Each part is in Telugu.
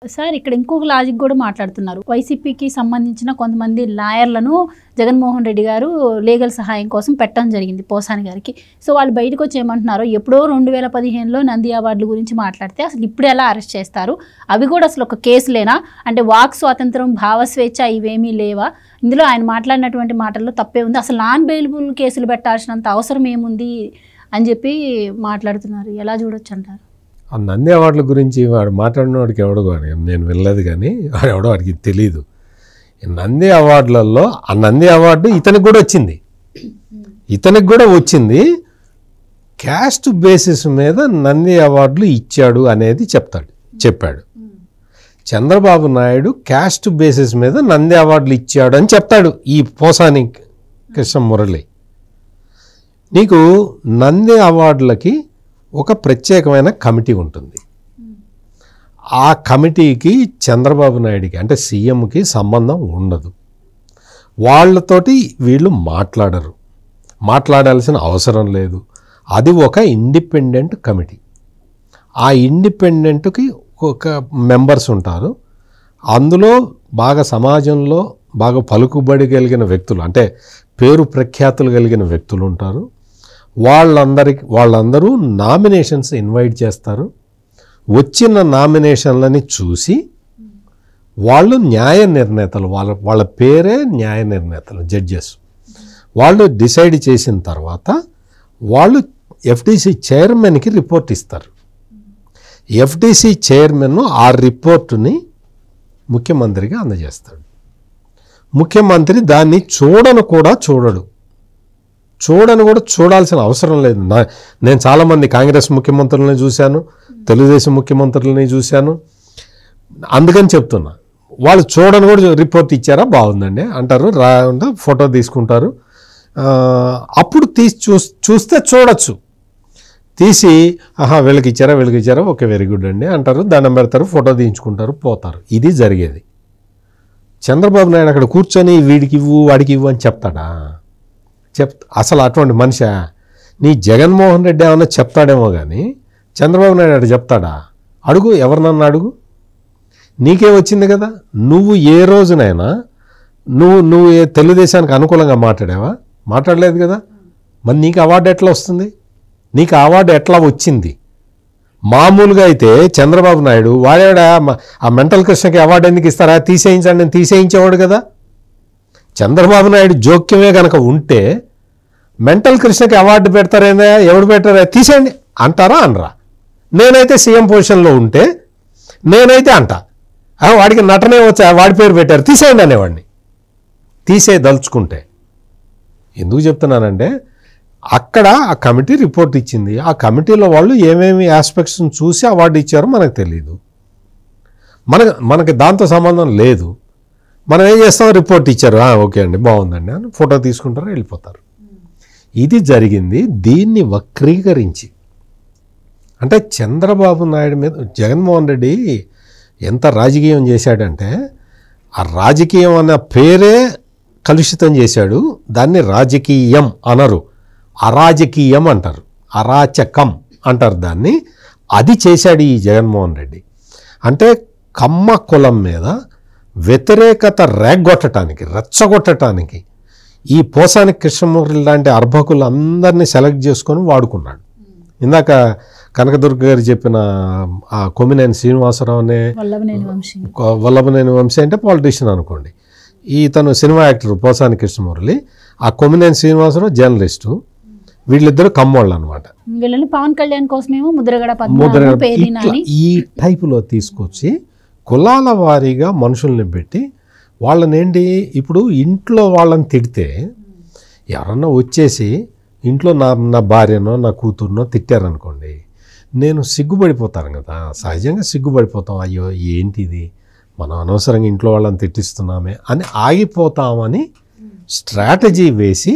సార్ ఇక్కడ ఇంకొక లాజిక్ కూడా మాట్లాడుతున్నారు. వైసీపీకి సంబంధించిన కొంతమంది లాయర్లను జగన్మోహన్ రెడ్డి గారు లీగల్ సహాయం కోసం పెట్టడం జరిగింది పోసాని గారికి. సో వాళ్ళు బయటకు వచ్చి ఏమంటున్నారు, ఎప్పుడో 2015లో నంది అవార్డుల గురించి మాట్లాడితే అసలు ఇప్పుడు ఎలా అరెస్ట్ చేస్తారు, అవి కూడా అసలు ఒక కేసులేనా, అంటే వాక్ స్వాతంత్రం, భావస్వేచ్ఛ ఇవేమీ లేవా, ఇందులో ఆయన మాట్లాడినటువంటి మాటల్లో తప్పే ఉంది, అసలు నాన్ బెయిలబుల్ కేసులు పెట్టాల్సినంత అవసరం ఏముంది అని చెప్పి మాట్లాడుతున్నారు. ఎలా చూడొచ్చు అంటారు? ఆ నంది అవార్డుల గురించి వాడు మాట్లాడినవాడికి ఎవడో కానీ నేను వినలేదు, కానీ వాడు ఎవడో వాడికి తెలీదు. నంది అవార్డులలో ఆ నంది అవార్డు ఇతనికి కూడా వచ్చింది క్యాస్ట్ బేసిస్ మీద నంది అవార్డులు ఇచ్చాడు అనేది చెప్పాడు. చంద్రబాబు నాయుడు క్యాస్ట్ బేసిస్ మీద నంది అవార్డులు ఇచ్చాడు అని చెప్తాడు ఈ పోసాని కృష్ణమురళి. నీకు నంది అవార్డులకి ఒక ప్రత్యేకమైన కమిటీ ఉంటుంది. ఆ కమిటీకి చంద్రబాబు నాయుడికి అంటే సీఎంకి సంబంధం ఉండదు. వాళ్ళతోటి వీళ్ళు మాట్లాడాల్సిన అవసరం లేదు. అది ఒక ఇండిపెండెంట్ కమిటీ. ఆ ఇండిపెండెంట్కి ఒక మెంబర్స్ ఉంటారు. అందులో బాగా సమాజంలో బాగా పలుకుబడి కలిగిన వ్యక్తులు, అంటే పేరు ప్రఖ్యాతులు కలిగిన వ్యక్తులు ఉంటారు. వాళ్ళందరూ నామినేషన్స్ ఇన్వైట్ చేస్తారు. వచ్చిన నామినేషన్లని చూసి వాళ్ళు న్యాయ నిర్ణేతలు, వాళ్ళ పేరే న్యాయ నిర్ణేతలు, జడ్జెస్. వాళ్ళు డిసైడ్ చేసిన తర్వాత వాళ్ళు ఎఫ్డీసీ చైర్మన్కి రిపోర్ట్ ఇస్తారు. ఎఫ్డీసీ చైర్మన్ ఆ రిపోర్టుని ముఖ్యమంత్రికి అందజేస్తాడు. ముఖ్యమంత్రి దాన్ని చూడాల్సిన అవసరం లేదు. నేను చాలామంది కాంగ్రెస్ ముఖ్యమంత్రులని చూశాను, తెలుగుదేశం ముఖ్యమంత్రులని చూశాను. అందుకని చెప్తున్నా, వాళ్ళు చూడని కూడా రిపోర్ట్ ఇచ్చారా బాగుందండి అంటారు, ఫోటో తీసుకుంటారు. అప్పుడు చూస్తే చూడొచ్చు. తీసి వీళ్ళకి ఇచ్చారా ఓకే వెరీ గుడ్ అండి అంటారు, దండం పెడతారు, ఫోటో తీయించుకుంటారు, పోతారు. ఇది జరిగేది. చంద్రబాబు నాయుడు అక్కడ కూర్చొని వీడికి ఇవ్వు వాడికి ఇవ్వు అని చెప్తాడా? అసలు అటువంటి మనిషి నీ జగన్మోహన్ రెడ్డి ఏమన్నా చెప్తాడేమో కానీ చంద్రబాబు నాయుడు అటు చెప్తాడా? అడుగు, ఎవరినన్నా అడుగు. నీకే వచ్చింది కదా. నువ్వు ఏ రోజునైనా నువ్వు తెలుగుదేశానికి అనుకూలంగా మాట్లాడావా? మాట్లాడలేదు కదా. మరి నీకు అవార్డు ఎట్లా వస్తుంది? నీకు అవార్డు ఎట్లా వచ్చింది? మామూలుగా అయితే చంద్రబాబు నాయుడు వాడేవాడా ఆ మెంటల్ కృష్ణకి అవార్డు ఎందుకు ఇస్తారా, తీసేయించండి నేను తీసేయించేవాడు కదా. చంద్రబాబు నాయుడు జోక్యమే కనుక ఉంటే మెంటల్ కృష్ణకి అవార్డు పెడతారేందా, ఎవడు పెట్టారా, తీసేయండి అంటారా అనరా? నేనైతే సీఎం పొజిషన్లో ఉంటే నేనైతే అంటా, వాడికి నటనే వచ్చా, వాడి పేరు పెట్టారు, తీసేయండి అనేవాడిని. తీసేదలుచుకుంటే. ఎందుకు చెప్తున్నానంటే అక్కడ ఆ కమిటీ రిపోర్ట్ ఇచ్చింది. ఆ కమిటీలో వాళ్ళు ఏమేమి ఆస్పెక్ట్స్ని చూసి అవార్డు ఇచ్చారో మనకు తెలియదు. మనకి దాంతో సంబంధం లేదు. మనం ఏం చేస్తాం, రిపోర్ట్ ఇచ్చారు, ఓకే అండి బాగుందండి అని ఫోటో తీసుకుంటారు, వెళ్ళిపోతారు. ఇది జరిగింది. దీన్ని వక్రీకరించి, అంటే చంద్రబాబు నాయుడు మీద జగన్మోహన్ రెడ్డి ఎంత రాజకీయం చేశాడంటే ఆ రాజకీయం అన్న పేరే కలుషితం చేశాడు. దాన్ని రాజకీయం అనరు, అరాజకీయం అంటారు, అరాచకం అంటారు దాన్ని. అది చేశాడు ఈ జగన్మోహన్ రెడ్డి. అంటే కమ్మ కులం మీద వ్యతిరేకత రెచ్చగొట్టడానికి ఈ పోసాని కృష్ణమురళి లాంటి అర్భకులు అందరినీ సెలెక్ట్ చేసుకొని వాడుకున్నాడు. ఇందాక కనకదుర్గ గారు చెప్పిన ఆ కొమ్మినేని శ్రీనివాసరావు అనే వల్లభనేని వంశీ అంటే పాలిటీషియన్ అనుకోండి, ఇతను సినిమా యాక్టర్ పోసాని కృష్ణమురళి, ఆ కొమ్మినేని శ్రీనివాసరావు జర్నలిస్టు, వీళ్ళిద్దరు కమ్మోళ్ళు అనమాట. పవన్ కళ్యాణ్ కోసమేమో ఈ టైపులో తీసుకొచ్చి కులాల వారీగా మనుషుల్ని పెట్టి వాళ్ళనేంటి, ఇప్పుడు ఇంట్లో వాళ్ళని తిడితే ఎవరన్నా వచ్చేసి ఇంట్లో నా భార్యనో నా కూతుర్నో తిట్టారనుకోండి, నేను సిగ్గుపడిపోతాను కదా, సహజంగా సిగ్గుపడిపోతాం. అయ్యో ఏంటిది, మనం అనవసరంగా ఇంట్లో వాళ్ళని తిట్టిస్తున్నామే అని ఆగిపోతామని స్ట్రాటజీ వేసి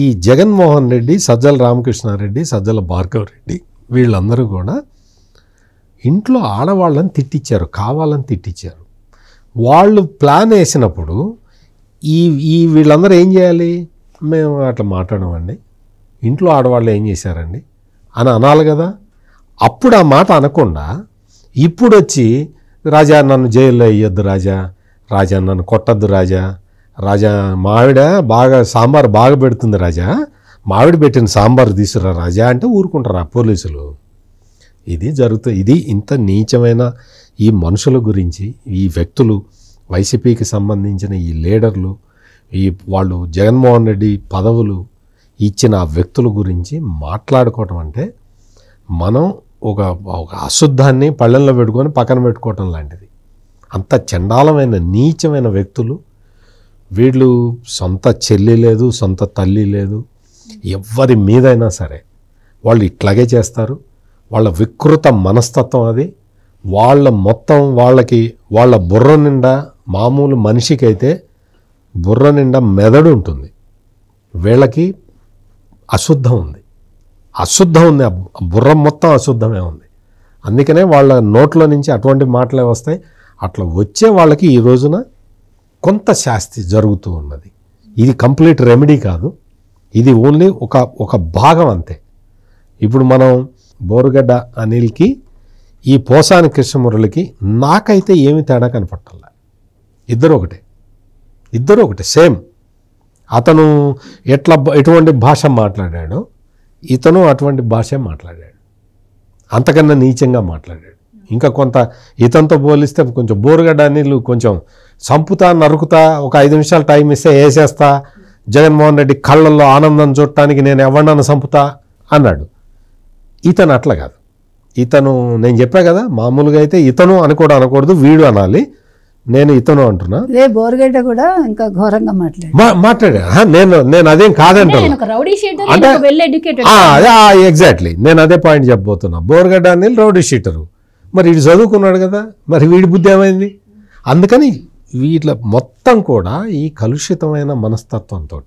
ఈ జగన్మోహన్ రెడ్డి, సజ్జల రామకృష్ణారెడ్డి, సజ్జల భార్గవ్ రెడ్డి వీళ్ళందరూ కూడా ఇంట్లో ఆడవాళ్ళని తిట్టించారు, కావాలని తిట్టించారు. వాళ్ళు ప్లాన్ వేసినప్పుడు వీళ్ళందరూ ఏం చేయాలి, మేము అట్లా మాట్లాడమండి, ఇంట్లో ఆడవాళ్ళు ఏం చేశారండి అని అనాలి కదా. అప్పుడు ఆ మాట అనకుండా ఇప్పుడు వచ్చి రాజా నన్ను జైల్లో వేయొద్దు రాజా, రాజా నన్ను కొట్టద్దు రాజా, రాజా మావిడ బాగా సాంబార్ బాగా పెడుతుంది రాజా, మావిడ పెట్టిన సాంబార్ తీసుకురా రాజా అంటే ఊరుకుంటారా పోలీసులు? ఇది జరుగుతుంది. ఇది ఇంత నీచమైన ఈ మనుషుల గురించి, ఈ వ్యక్తులు, వైసీపీకి సంబంధించిన ఈ లీడర్లు, ఈ వాళ్ళు జగన్మోహన్ రెడ్డి పదవులు ఇచ్చిన ఆ వ్యక్తుల గురించి మాట్లాడుకోవటం అంటే మనం ఒక అశుద్ధాన్ని పళ్ళెంలో పెట్టుకొని పక్కన పెట్టుకోవటం లాంటిది. అంత చండాలమైన నీచమైన వ్యక్తులు వీళ్ళు. సొంత చెల్లి లేదు, సొంత తల్లి లేదు, ఎవరి మీదైనా సరే వాళ్ళు ఇట్లాగే చేస్తారు. వాళ్ళ వికృత మనస్తత్వం అది. వాళ్ళ మొత్తం వాళ్ళ బుర్ర నిండా, మామూలు మనిషికైతే బుర్ర నిండా మెదడు ఉంటుంది, వీళ్ళకి అశుద్ధం ఉంది. బుర్ర మొత్తం అశుద్ధమే ఉంది. అందుకనే వాళ్ళ నోట్లో నుంచి అటువంటి మాటలే వస్తాయి. అట్లా వచ్చే వాళ్ళకి ఈ రోజున కొంత శాస్తి జరుగుతూ ఉన్నది. ఇది కంప్లీట్ రెమెడీ కాదు, ఇది ఓన్లీ ఒక భాగం అంతే. ఇప్పుడు మనం బోరుగడ్డ అనిల్కి ఈ పోసాని కృష్ణమురళికి నాకైతే ఏమి తేడా కనపట్టాల. ఇద్దరు ఒకటే సేమ్. అతను ఎటువంటి భాష మాట్లాడాడో ఇతను అటువంటి భాషే మాట్లాడాడు, అంతకన్నా నీచంగా మాట్లాడాడు. ఇంకా కొంత ఇతనితో పోలిస్తే కొంచెం బోరుగడ్డ అనిల్ కొంచెం సంపుతా నరుకుతా, ఒక 5 నిమిషాలు టైం ఇస్తే వేసేస్తా, జగన్మోహన్ రెడ్డి కళ్ళల్లో ఆనందం చూడటానికి నేను ఎవరినన్నా సంపుతా అన్నాడు. ఇతను అట్లా కాదు. ఇతను నేను చెప్పా కదా, మామూలుగా అయితే ఇతను అని కూడా అనకూడదు, వీడు అనాలి. నేను ఇతను అంటున్నా. బోరుగడ్డ కూడా ఇంకా ఘోరంగా మాట్లాడా. నేను అదేం కాదంటాను. ఎగ్జాక్ట్లీ నేను అదే పాయింట్ చెప్పబోతున్నా. బోరుగడ్డ అనిల్ రౌడీ షీటరు, మరి వీడు చదువుకున్నాడు కదా, మరి వీడి బుద్ధి ఏమైంది? అందుకని వీళ్ళ మొత్తం కూడా ఈ కలుషితమైన మనస్తత్వంతో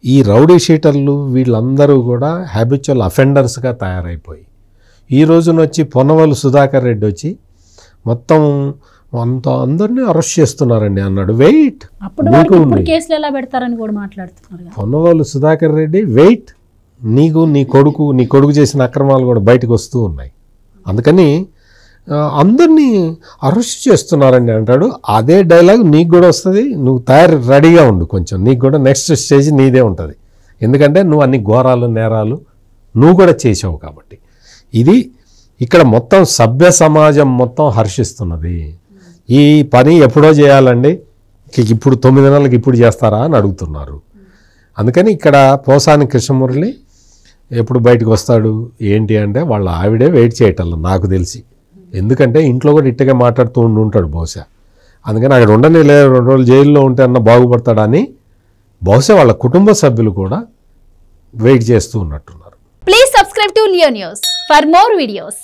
ఈ రౌడీ షీటర్లు వీళ్ళందరూ కూడా హ్యాబిచువల్ అఫెండర్స్గా తయారైపోయి ఈ రోజున వచ్చి పొన్నవలు సుధాకర్ రెడ్డి వచ్చి మొత్తం అందరినీ అరెస్ట్ చేస్తున్నారండి అన్నాడు. వెయిట్, పొన్నవలు సుధాకర్ రెడ్డి వెయిట్, నీ కొడుకు చేసిన అక్రమాలు కూడా బయటకు వస్తూ ఉన్నాయి. అందుకని అందరినీ అరెస్ట్ చేస్తున్నారండి అంటాడు. అదే డైలాగ్ నీకు కూడా వస్తుంది. నువ్వు రెడీగా ఉండు, కొంచెం నీకు కూడా నెక్స్ట్ స్టేజ్ నీదే ఉంటుంది. ఎందుకంటే నువ్వు అన్ని ఘోరాలు నేరాలు నువ్వు కూడా చేసావు కాబట్టి. ఇది ఇక్కడ మొత్తం సభ్య సమాజం మొత్తం హర్షిస్తున్నది. ఈ పని ఎప్పుడో చేయాలండి, ఇప్పుడు 9 నెలలకు ఇప్పుడు చేస్తారా అని అడుగుతున్నారు. అందుకని ఇక్కడ పోసాని కృష్ణమురళి ఎప్పుడు బయటకు వస్తాడు ఏంటి అంటే వాళ్ళ ఆవిడే వెయిట్ చేయటం నాకు తెలిసి. ఎందుకంటే ఇంట్లో కూడా ఇట్టగా మాట్లాడుతూ ఉంటాడు బహుశా. అందుకని అక్కడ ఉండని 2 రోజులు జైల్లో ఉంటే అన్న బాగుపడతాడని బహుశా వాళ్ళ కుటుంబ సభ్యులు కూడా వెయిట్ చేస్తూ ఉన్నట్టున్నారు. Please subscribe to Leo news for more videos.